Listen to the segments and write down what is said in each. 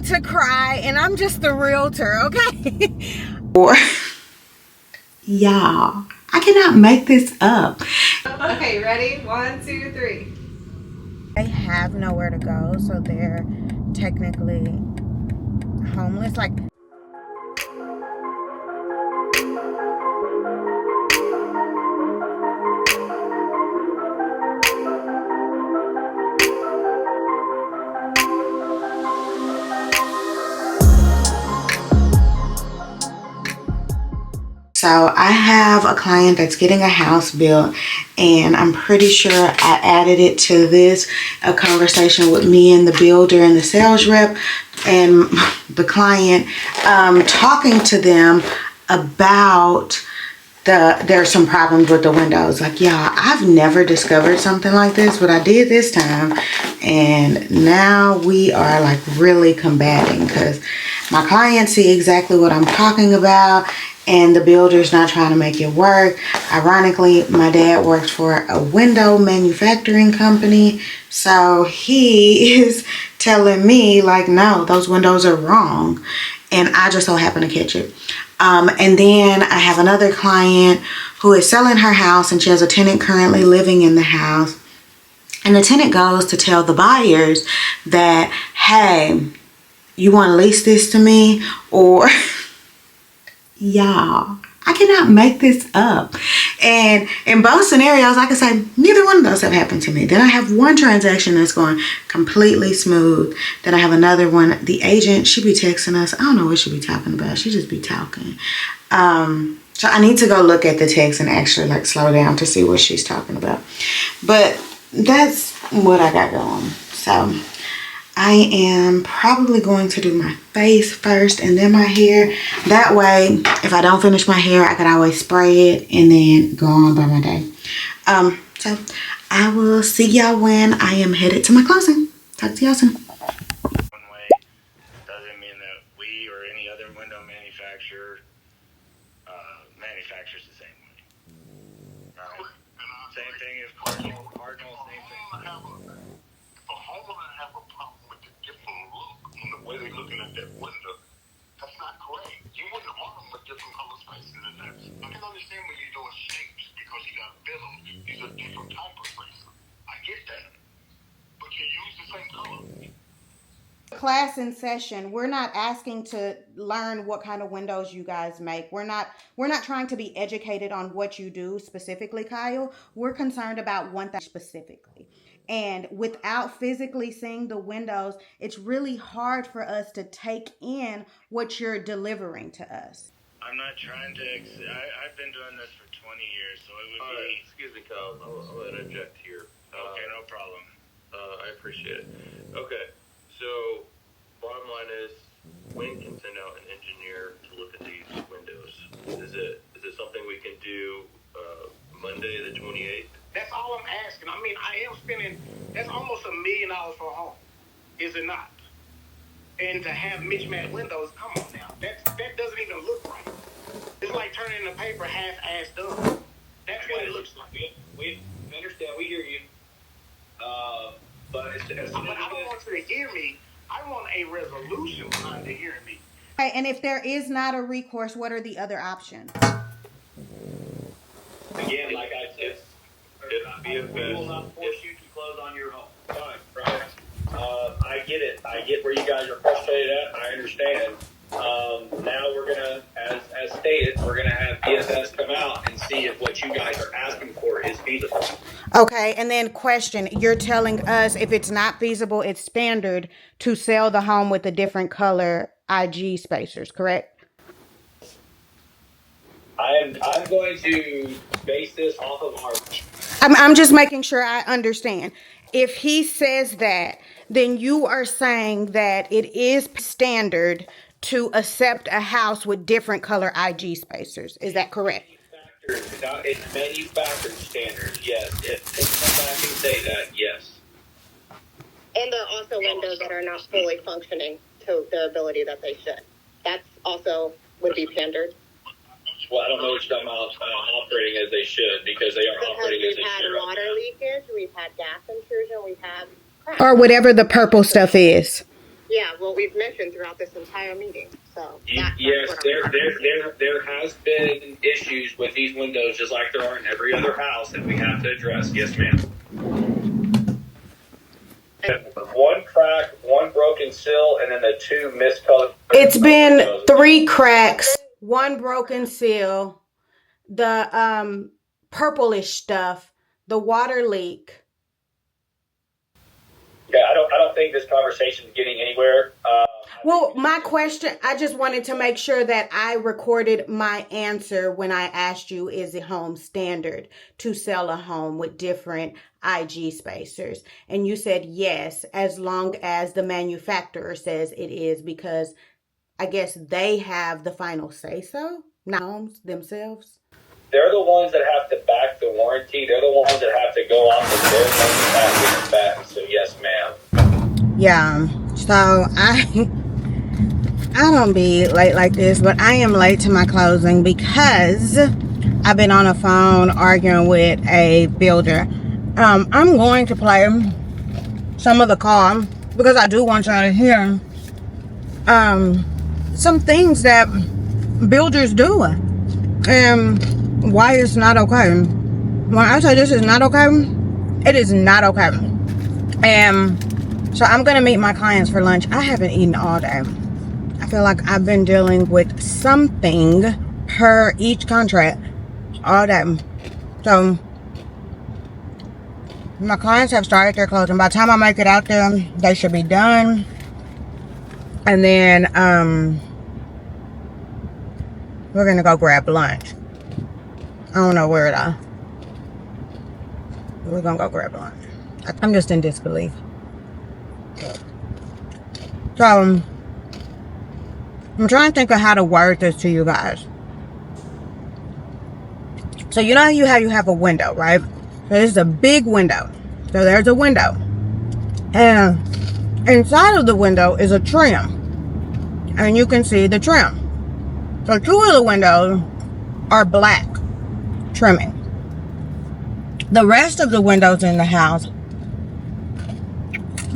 to cry, and I'm just the realtor, okay? Or y'all, I cannot make this up. Okay, ready? 1, 2, 3. They have nowhere to go, so they're technically homeless. Like, so I have a client that's getting a house built, and I'm pretty sure I added it to this, a conversation with me and the builder and the sales rep and the client, talking to them about there's some problems with the windows. Like, y'all, I've never discovered something like this, but I did this time, and now we are like really combating because my clients see exactly what I'm talking about, and the builder's not trying to make it work. Ironically, my dad works for a window manufacturing company, so he is telling me like, no, those windows are wrong, and I just so happen to catch it. And then I have another client who is selling her house, and she has a tenant currently living in the house, and the tenant goes to tell the buyers that, hey, you want to lease this to me? Or y'all, I cannot make this up. And in both scenarios, I can say neither one of those have happened to me. Then I have one transaction that's going completely smooth. Then I have another one. The agent, she be texting us. I don't know what she be talking about. She just be talking. So I need to go look at the text and actually like slow down to see what she's talking about. But that's what I got going. So I am probably going to do my face first and then my hair. That way, if I don't finish my hair, I could always spray it and then go on by my day. So I will see y'all when I am headed to my closing. Talk to y'all soon. One way doesn't mean that we or any other window manufacturer manufactures the same way. Right? Same thing as Cardinal, same thing. If a homeowner have a problem with the different look on the way they're looking at that window, that's not correct. You wouldn't want them with different color spaces in there. I can understand when you're doing shapes because you got to build them. These are different type of spaces. I get that. But you use the same color. class in session, we're not asking to learn what kind of windows you guys make. We're not trying to be educated on what you do specifically, Kyle. We're concerned about one thing specifically. And without physically seeing the windows, it's really hard for us to take in what you're delivering to us. I'm not trying to. I've been doing this for 20 years, so it would be. Excuse me, Kyle. I'll interject here. Okay, no problem. I appreciate it. Okay, so bottom line is, when can send out an engineer to look at these windows? Is it something we can do Monday the 28th? That's all I'm asking. I mean, I am spending, that's almost $1 million for a home. Is it not? And to have mismatched windows, come on now. That doesn't even look right. It's like turning in the paper half-assed done. That's what it looks like. We understand. We hear you. But I don't want you to hear me. I want a resolution behind the hearing me. Okay, and if there is not a recourse, what are the other options? Again, like I said, we will not force you to close on your home. Fine, right. I get it. I get where you guys are frustrated at. I understand. Now we're gonna, as stated, we're gonna have DFS come out and see if what you guys are asking for is feasible. Okay, and then question, you're telling us if it's not feasible, it's standard to sell the home with a different color IG spacers, correct? I'm going to base this off of our... I'm just making sure I understand. If he says that, then you are saying that it is standard to accept a house with different color IG spacers. Is that correct? It's manufactured standards, yes. If they come back and say that, yes. And there are also windows that are not fully functioning to their ability that they should. That's also would be standard. Well, I don't know what you're talking about operating as they should, because they are operating as they should. We've had water leakage, we've had gas intrusion, we've had... Or whatever the purple stuff is. Yeah, well, we've mentioned throughout this entire meeting. So Yes, there has been issues with these windows, just like there are in every other house that we have to address. Yes, ma'am. One crack, one broken sill, and then the two miscolored. It's been 3 cracks, 1 broken seal, the purplish stuff, the water leak. Yeah, I don't think this conversation is getting anywhere. Well, my question, I just wanted to make sure that I recorded my answer when I asked you, is it home standard to sell a home with different IG spacers? And you said yes, as long as the manufacturer says it is, because I guess they have the final say so, not homes themselves. They're the ones that have to back the warranty. They're the ones that have to go off of their manufacturer's back. So yes, ma'am. Yeah, so I don't be late like this, but I am late to my closing because I've been on the phone arguing with a builder. I'm going to play some of the call because I do want y'all to hear some things that builders do and why it's not okay. When I say this is not okay, it is not okay. And so I'm gonna meet my clients for lunch. I haven't eaten all day. I feel like I've been dealing with something per each contract all day. So my clients have started their closing. By the time I make it out there, they should be done. And then we're gonna go grab lunch. I don't know where though. We're gonna go grab lunch. I'm just in disbelief. So I'm trying to think of how to word this to you guys. So you know you have a window, right? So this is a big window. So there's a window. And inside of the window is a trim. And you can see the trim. So 2 of the windows are black trimming. The rest of the windows in the house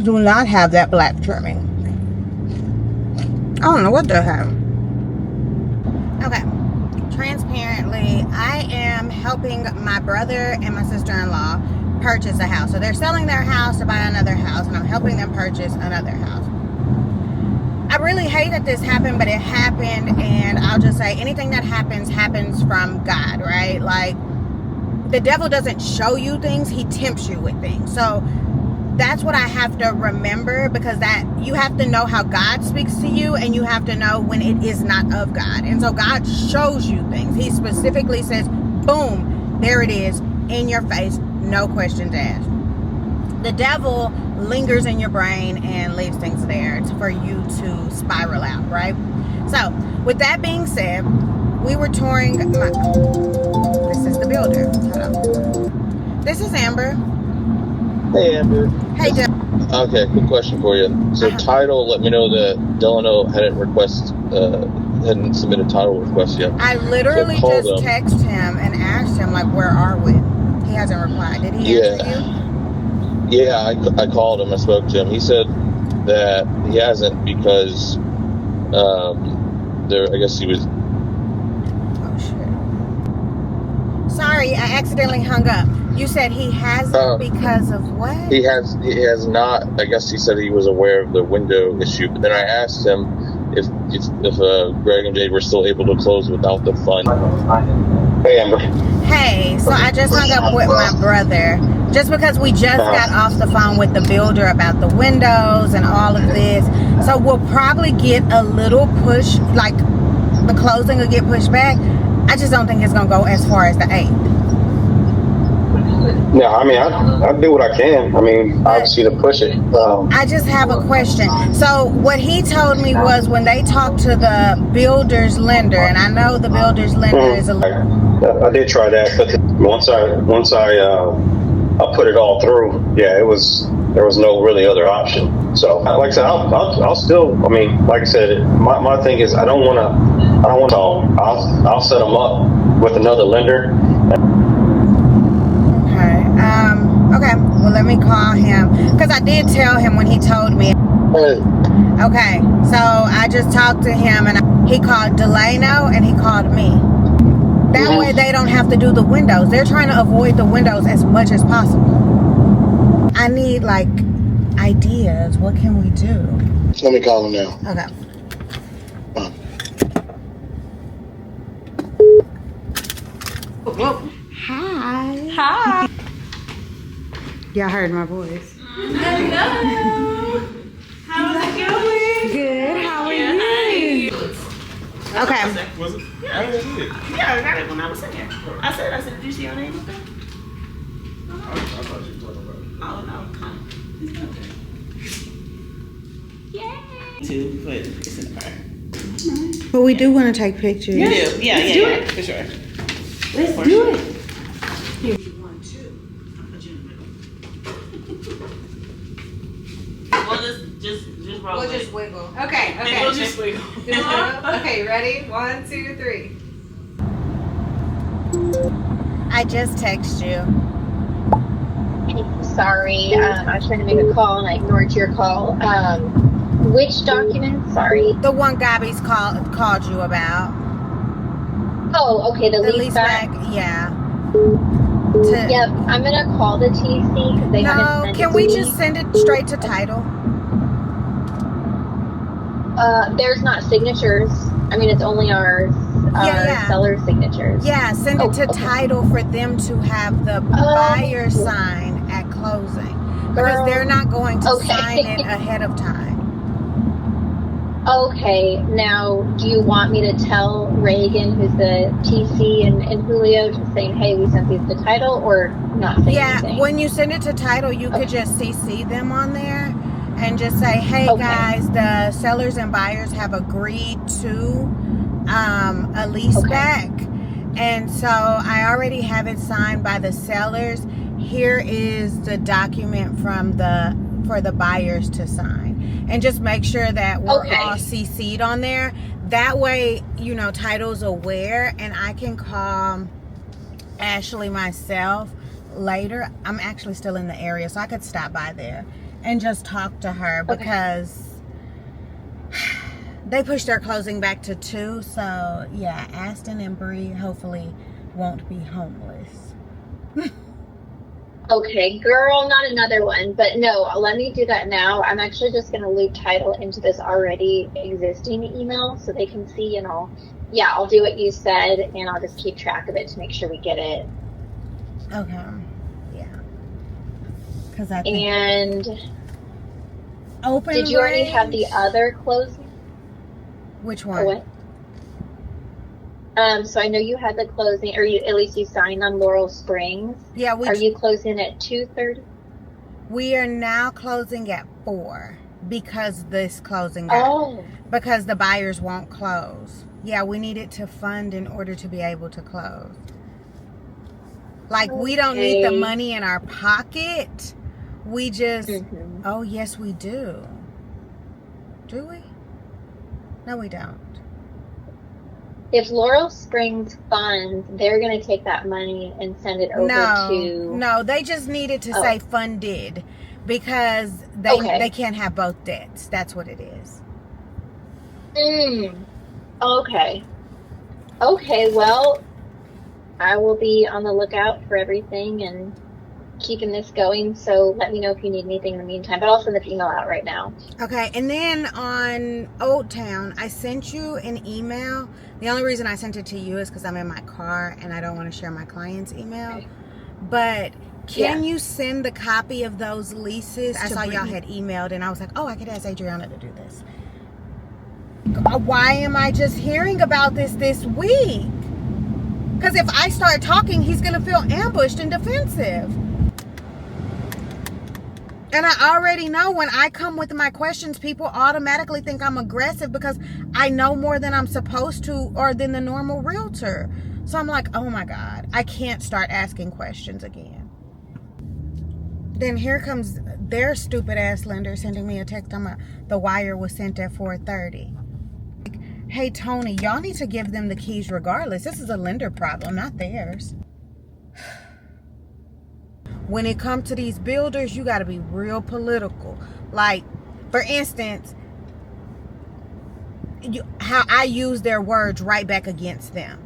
do not have that black trimming. I don't know what they have. Okay. Transparently, I am helping my brother and my sister-in-law purchase a house. So they're selling their house to buy another house, and I'm helping them purchase another house. I really hate that this happened, but it happened, and I'll just say anything that happens from God, right? Like, the devil doesn't show you things, he tempts you with things. So that's what I have to remember, because that you have to know how God speaks to you, and you have to know when it is not of God. And so God shows you things. He specifically says, boom, there it is, in your face, no questions asked. The devil lingers in your brain and leaves things there for you to spiral out, right? So with that being said, we were touring this is the builder. Hold on. This is Amber. Hey, Amber. Hey, Jeff. Okay, quick question for you. So title, let me know that Delano hadn't submitted title request yet. I literally so just texted him and asked him, like, where are we? He hasn't replied. Did he answer you? Yeah, I called him. I spoke to him. He said that he hasn't because I guess he was... Oh, shit. Sorry, I accidentally hung up. You said he hasn't because of what? He has not. I guess he said he was aware of the window issue, but then I asked him if Greg and Jade were still able to close without the fund. Hey, Amber. Hey, so I just hung up with my brother just because we just got off the phone with the builder about the windows and all of this. So we'll probably get a little push, like the closing will get pushed back. I just don't think it's going to go as far as the 8th. No, I mean, I do what I can. I mean, obviously to push it. I just have a question. So what he told me was when they talked to the builder's lender, and I know the builder's lender is a... I did try that, but once I put it all through, there was no really other option. So, like I said, I'll still. I mean, like I said, my thing is I don't want to. I'll set them up with another lender. Okay. Okay. Well, let me call him because I did tell him when he told me. Hey. Okay, so I just talked to him, and he called Delano, and he called me. That way they don't have to do the windows. They're trying to avoid the windows as much as possible. I need, like, ideas. What can we do? Let me call him now. Okay. Hi. Hi. Y'all heard my voice. Hello. How's it going? Good. How are you? Okay. Was it? Yeah, I did. Yeah, I got it when I was in here. I said, did you see your name? I thought you were talking about it. Oh, no. Yay. Too, but it's in the car. But we do want to take pictures. You do? Yeah, for sure. Let's do it. Here, 1, 2. I'll put you in the middle. We'll just roll We'll it. just wiggle. Okay. We'll just wiggle. Okay, ready? 1, 2, 3. I just texted you. Sorry, I was trying to make a call and I ignored your call. Which document? Sorry. The one Gabby's called you about. Oh, okay, the lease back. Yeah. Yep, I'm gonna call the TC because they haven't sent it can to we me. just send it straight to title? There's not signatures. I mean, it's only our seller signatures. Yeah, send it to title for them to have the buyer sign at closing. Because they're not going to sign it ahead of time. Okay, now do you want me to tell Reagan, who's the TC, and Julio, just saying, hey, we sent these to title, or not saying anything? When you send it to title, you could just CC them on there and just say, hey guys, the sellers and buyers have agreed to a lease back. And so I already have it signed by the sellers. Here is the document for the buyers to sign. And just make sure that we're all CC'd on there. That way, title's aware, and I can call Ashley myself later. I'm actually still in the area, so I could stop by there and just talk to her because they pushed their closing back to 2. So yeah, Aston and Bree hopefully won't be homeless. Okay, girl, not another one. But no, let me do that now. I'm actually just going to loop title into this already existing email so they can see, and I'll do what you said, and I'll just keep track of it to make sure we get it. Okay. Yeah. Because I think... And did you already have the other closing? Which one? Or what? So I know you had the closing, or at least you signed on Laurel Springs. Yeah. Are you closing at 2:30? We are now closing at 4 because this closing because the buyers won't close. Yeah, we need it to fund in order to be able to close. Like, we don't need the money in our pocket. We just, oh yes we do. Do we? No, we don't. If Laurel Springs funds, they're going to take that money and send it over to... No, they just needed to say funded because they can't have both debts. That's what it is. Okay. Okay, well, I will be on the lookout for everything and keeping this going, so let me know if you need anything in the meantime, but I'll send the email out right now. Okay, and then on Old Town, I sent you an email. The only reason I sent it to you is because I'm in my car and I don't want to share my client's email. But can you send the copy of those leases? I saw y'all had emailed, and I was like, oh, I could ask Adriana to do this. Why am I just hearing about this week? Because if I start talking, he's going to feel ambushed and defensive. And I already know when I come with my questions, people automatically think I'm aggressive because I know more than I'm supposed to or than the normal realtor. So I'm like, oh my God, I can't start asking questions again. Then here comes their stupid ass lender sending me a text on the wire was sent at 4:30. Hey, Tony, y'all need to give them the keys regardless. This is a lender problem, not theirs. When it comes to these builders, you got to be real political. Like, For instance, how I use their words right back against them.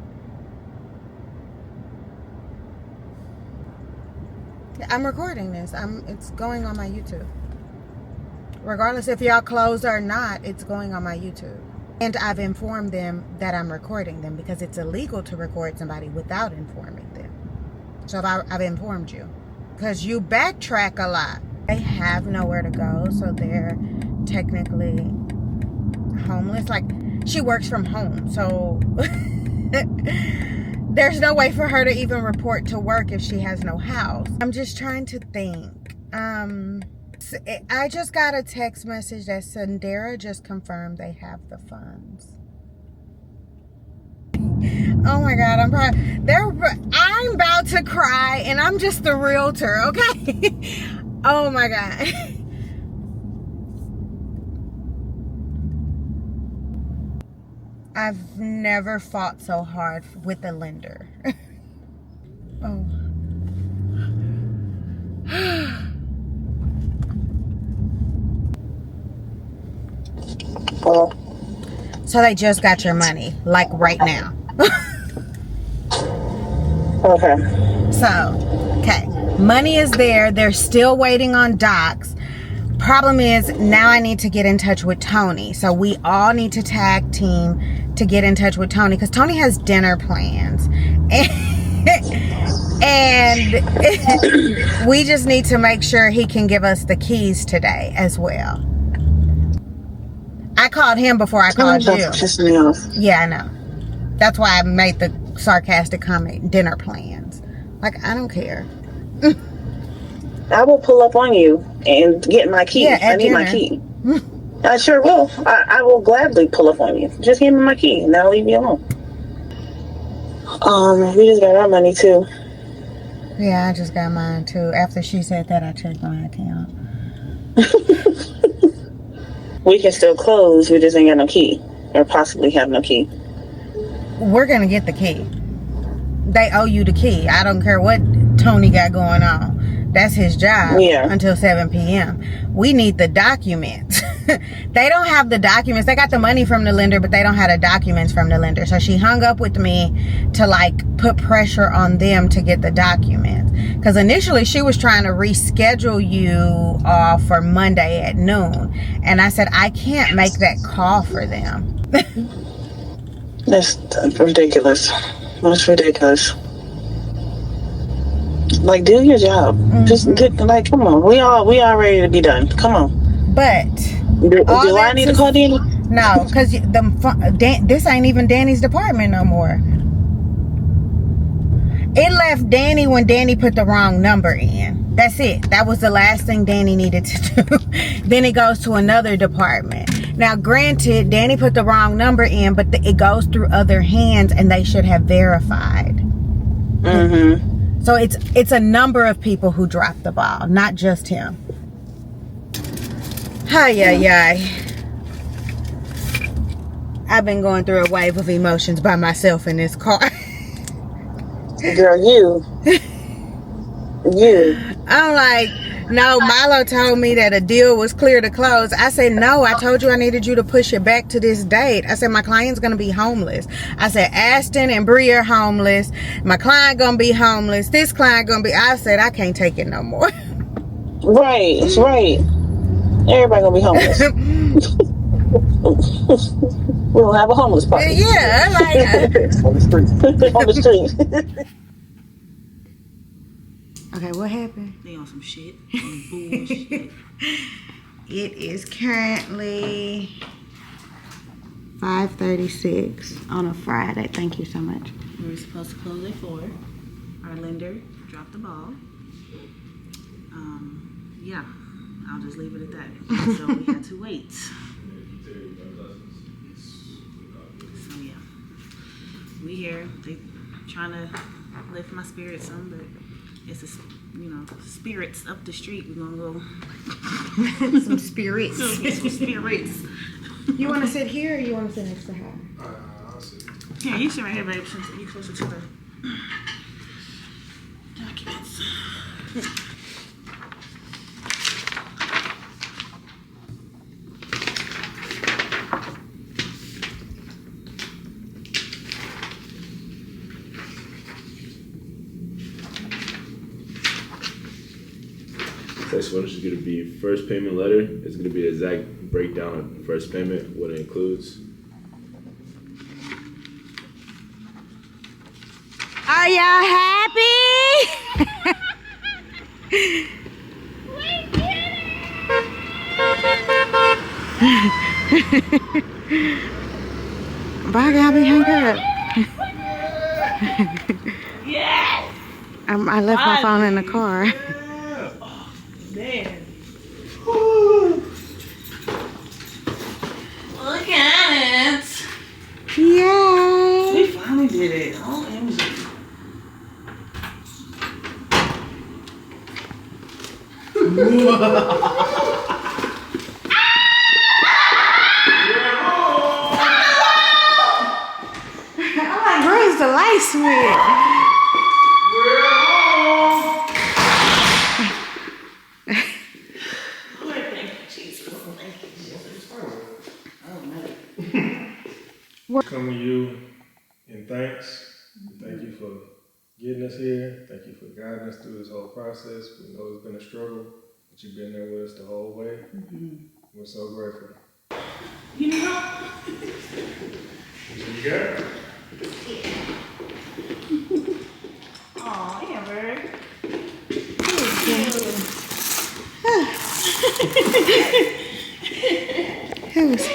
I'm recording this. It's going on my YouTube. Regardless if y'all closed or not, it's going on my YouTube. And I've informed them that I'm recording them because it's illegal to record somebody without informing them. So I've informed you. Because you backtrack a lot. They have nowhere to go, so they're technically homeless. Like, she works from home, so there's no way for her to even report to work if she has no house. I'm just trying to think. I just got a text message that Sandera just confirmed they have the funds. Oh my God, I'm about to cry, and I'm just the realtor, okay? Oh my God. I've never fought so hard with a lender. Oh. So they just got your money, like right now. Okay. So, okay. Money is there. They're still waiting on docs. Problem is, now I need to get in touch with Tony. So we all need to tag team to get in touch with Tony, because Tony has dinner plans. And we just need to make sure he can give us the keys today as well. I called him before I called you. Yeah, I know. That's why I made the sarcastic comment, dinner plans. Like, I don't care. I will pull up on you and get my key. Yeah, I need dinner. my key. I sure will. I will gladly pull up on you. Just give me my key and I'll leave you alone. We just got our money too. Yeah, I just got mine too. After she said that, I checked my account. We can still close. We just ain't got no key, or possibly have no key. We're gonna get the key. They owe you the key. I don't care what Tony got going on. That's his job. Yeah. Until 7 p.m. We need the documents. They don't have the documents. They got the money from the lender, but they don't have the documents from the lender. So she hung up with me to like put pressure on them to get the documents. Because initially she was trying to reschedule you for Monday at noon. And I said, I can't make that call for them. That's ridiculous. That's ridiculous. Like, do your job. Mm-hmm. Just like, come on. We all ready to be done. Come on. But do I need to call Danny? No, because this ain't even Danny's department no more. It left Danny when Danny put the wrong number in. That's it. That was the last thing Danny needed to do. Then it goes to another department. Now, granted, Danny put the wrong number in, but it goes through other hands, and they should have verified. Mm-hmm. So it's a number of people who dropped the ball, not just him. Hi. I've been going through a wave of emotions by myself in this car. Girl, you. I'm like, no, Milo told me that a deal was clear to close. I said, no, I told you I needed you to push it back to this date. I said, my client's going to be homeless. I said, Ashton and Bree are homeless. My client going to be homeless. This client going to be, I said, I can't take it no more. Right. Everybody going to be homeless. We'll have a homeless party. Yeah, like on the street. Okay, what happened? They on some shit. Some bullshit. It is currently 5:36 on a Friday. Thank you so much. We were supposed to close at 4. Our lender dropped the ball. Yeah, I'll just leave it at that. So we had to wait. So yeah, we here. They trying to lift my spirits some, but it's spirits up the street. We're gonna go. Some spirits. Some spirits. You want to sit here or you want to sit next to her? I'll sit. Yeah, you sit right here, babe. Since you're closer to the documents. First one is going to be first payment letter. It's going to be an exact breakdown of first payment, what it includes. Are y'all happy? Bye, Gabby. Hang up. Yes! I left my phone in the car. Oh, man. Look at it. Yay! We finally did it. OMG. I'm like, where's the light switch? Come to you in thanks. Thank you for getting us here. Thank you for guiding us through this whole process. We know it's been a struggle, but you've been there with us the whole way. We're so grateful. You know? What you got? Aw, Amber. Who's?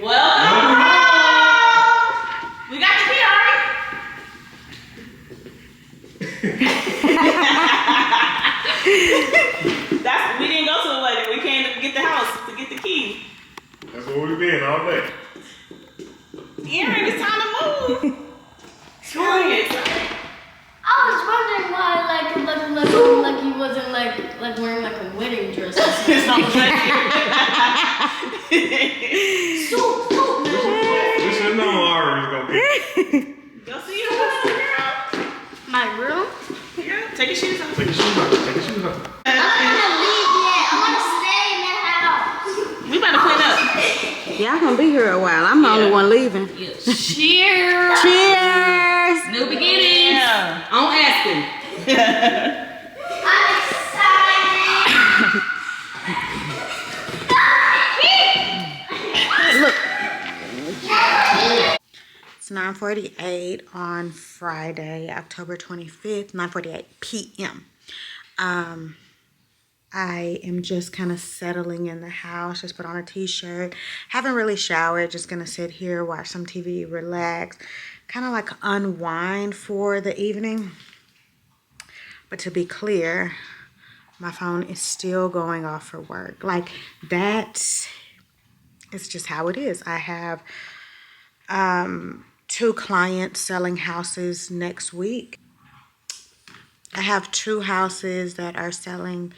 Welcome. We got the key, alright? We didn't go to the wedding. We came to get the house to get the key. That's where we've been all day. Aaron, it's time to move. Screw it. I was wondering why, like he wasn't like wearing like a wedding dress. Or something. It's not This is no Ari's gonna be. Go see your room, girl. My room? Yeah, take your shoes off. Take your shoes off. Take your shoes off. I'm not gonna leave yet. I want to stay in the house. We about to clean up. Y'all gonna be here a while. I'm the only one leaving. Cheers. Cheers! New beginnings. Yeah. I'm asking. I'm excited. Look. It's 9:48 on Friday, October 25th, 9:48 p.m. I am just kind of settling in the house, just put on a t-shirt. Haven't really showered, just gonna sit here, watch some TV, relax, kind of like unwind for the evening. But to be clear, my phone is still going off for work. Like that, it's just how it is. I have 2 clients selling houses next week. I have 2 houses that are selling,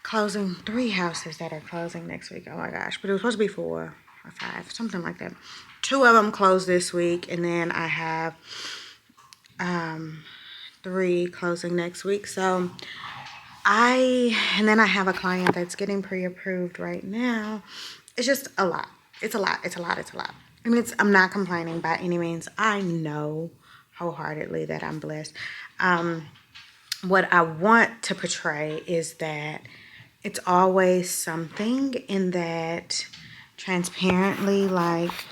closing 3 houses that are closing next week. Oh my gosh, but it was supposed to be 4 or 5, something like that. 2 of them closed this week, and then I have 3 closing next week. So and then I have a client that's getting pre-approved right now. It's just a lot. It's a lot. It's a lot. It's a lot. I mean, I'm not complaining by any means. I know wholeheartedly that I'm blessed. What I want to portray is that it's always something, in that transparently, like,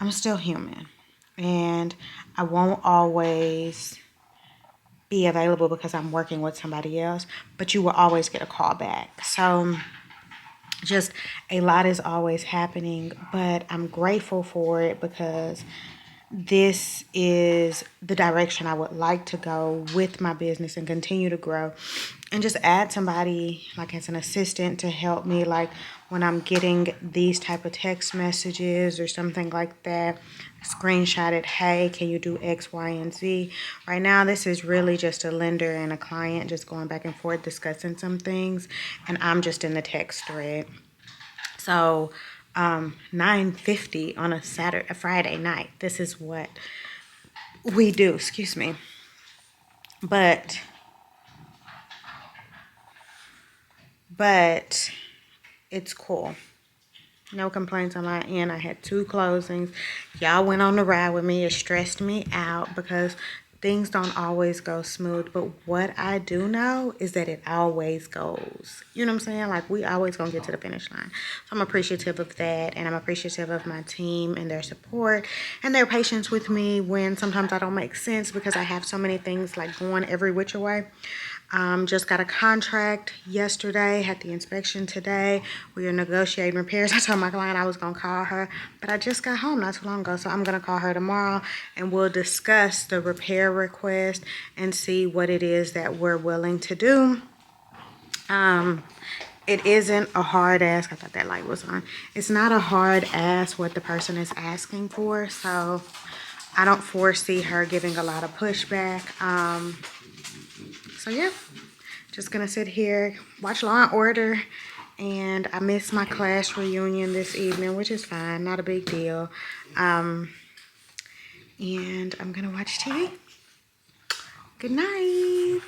I'm still human, and I won't always be available because I'm working with somebody else, but you will always get a call back. So just a lot is always happening, but I'm grateful for it because this is the direction I would like to go with my business and continue to grow, and just add somebody like as an assistant to help me, like when I'm getting these type of text messages or something like that, screenshot it. Hey, can you do X, Y, and Z? Right now, this is really just a lender and a client just going back and forth discussing some things, and I'm just in the text thread. So 9:50 on a Friday night. This is what we do. Excuse me. But it's cool. No complaints on my end. I had 2 closings. Y'all went on the ride with me. It stressed me out because things don't always go smooth. But what I do know is that it always goes. You know what I'm saying? Like, we always gonna get to the finish line. So I'm appreciative of that, and I'm appreciative of my team and their support and their patience with me when sometimes I don't make sense because I have so many things like going every which way. Just got a contract yesterday, had the inspection today. We are negotiating repairs. I told my client I was going to call her, but I just got home not too long ago, so I'm going to call her tomorrow and we'll discuss the repair request and see what it is that we're willing to do. It isn't a hard ask. I thought that light was on. It's not a hard ask what the person is asking for, so I don't foresee her giving a lot of pushback. So yeah, just gonna sit here, watch Law and Order, and I missed my class reunion this evening, which is fine, not a big deal. And I'm gonna watch TV. Good night.